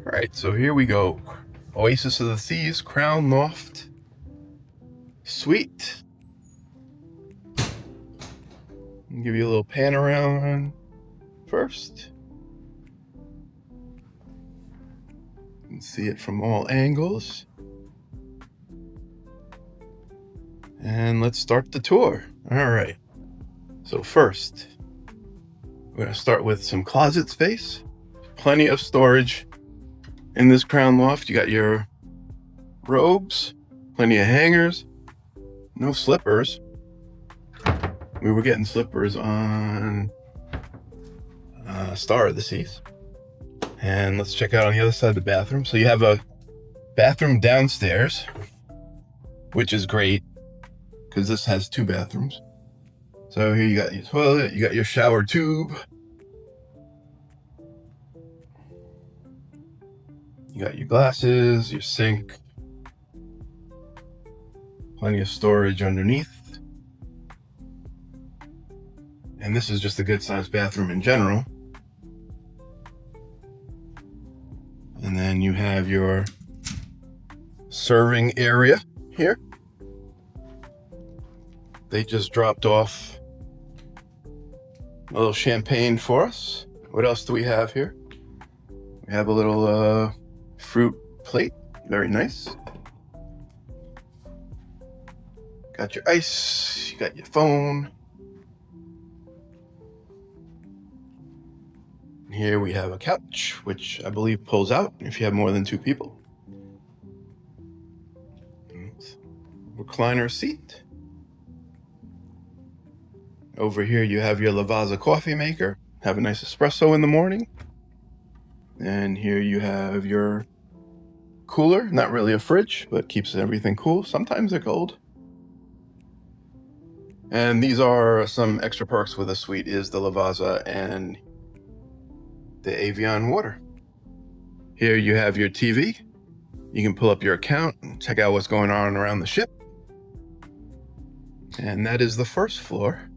All right, so here we go. Oasis of the Seas, Crown Loft Suite. I'll give you a little pan around first. You can see it from all angles. And let's start the tour. All right. So first, we're gonna start with some closet space. Plenty of storage in this Crown Loft. You got your robes, plenty of hangers, no slippers. We were getting slippers on Star of the Seas. And let's check out on the other side of the bathroom. So you have a bathroom downstairs, which is great because this has two bathrooms. So here you got your toilet, you got your shower tube, you got your glasses, your sink, plenty of storage underneath. And this is just a good sized bathroom in general. And then you have your serving area here. They just dropped off a little champagne for us. What else do we have here? We have a little fruit plate, very nice. Got your ice, you got your phone. Here we have a couch, which I believe pulls out if you have more than two people. Recliner seat. Over here you have your Lavazza coffee maker. Have a nice espresso in the morning. And here you have your cooler. Not really a fridge, but keeps everything cool. Sometimes they're cold. And these are some extra perks with a suite is the Lavazza and the Avion water. Here you have your TV. You can pull up your account and check out what's going on around the ship. And that is the first floor.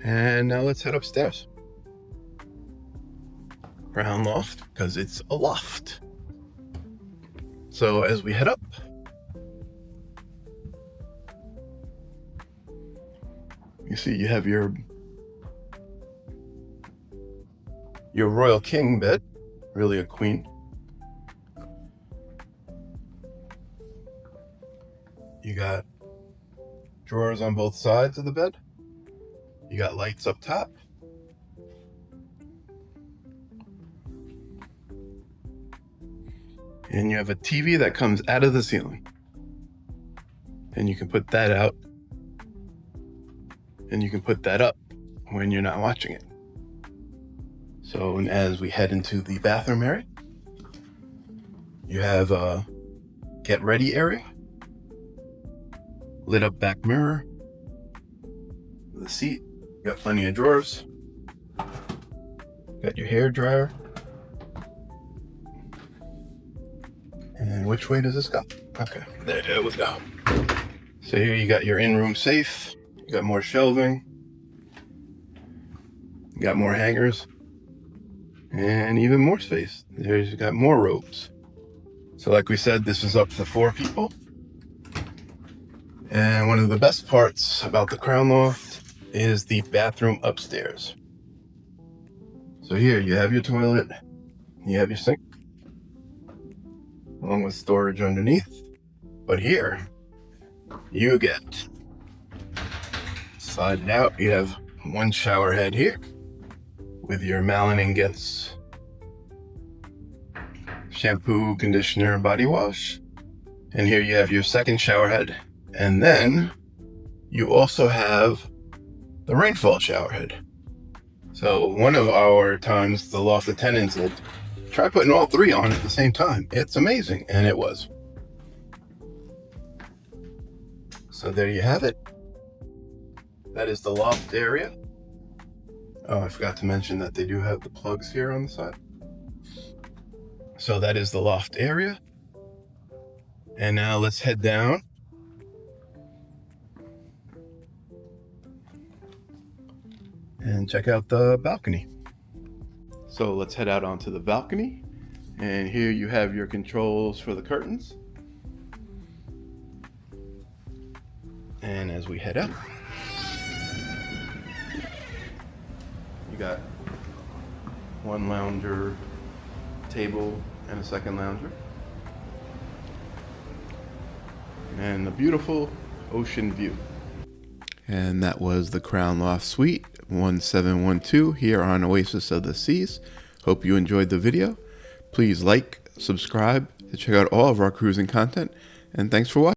And now let's head upstairs. Crown Loft, because it's a loft. So as we head up, you see you have your Royal King bed, really a queen. You got drawers on both sides of the bed. You got lights up top. And you have a TV that comes out of the ceiling. And you can put that out. And you can put that up when you're not watching it. So as we head into the bathroom area, you have a get ready area, lit up back mirror, the seat, got plenty of drawers, got your hair dryer. And which way does this go? Okay, there we go. So here you got your in-room safe, you got more shelving, you got more hangers, and even more space. There's you got more robes. So like we said, this is up to 4 people. And one of the best parts about the Crown Loft is the bathroom upstairs. So here you have your toilet, you have your sink, along with storage underneath. But here you get slide it out. You have one shower head here with your Malin & Getz shampoo, conditioner, and body wash. And here you have your second shower head. And then you also have the rainfall shower head. So one of our times, the loft attendants said, try putting all 3 on at the same time. It's amazing. And it was. So there you have it. That is the loft area. Oh, I forgot to mention that they do have the plugs here on the side. So that is the loft area. And now let's head down. And check out the balcony. So let's head out onto the balcony, and here you have your controls for the curtains. And as we head out, you got one lounger table and a second lounger, and a beautiful ocean view. And that was the Crown Loft Suite 1712 here on Oasis of the Seas. Hope you enjoyed the video. Please like, subscribe to check out all of our cruising content, and thanks for watching.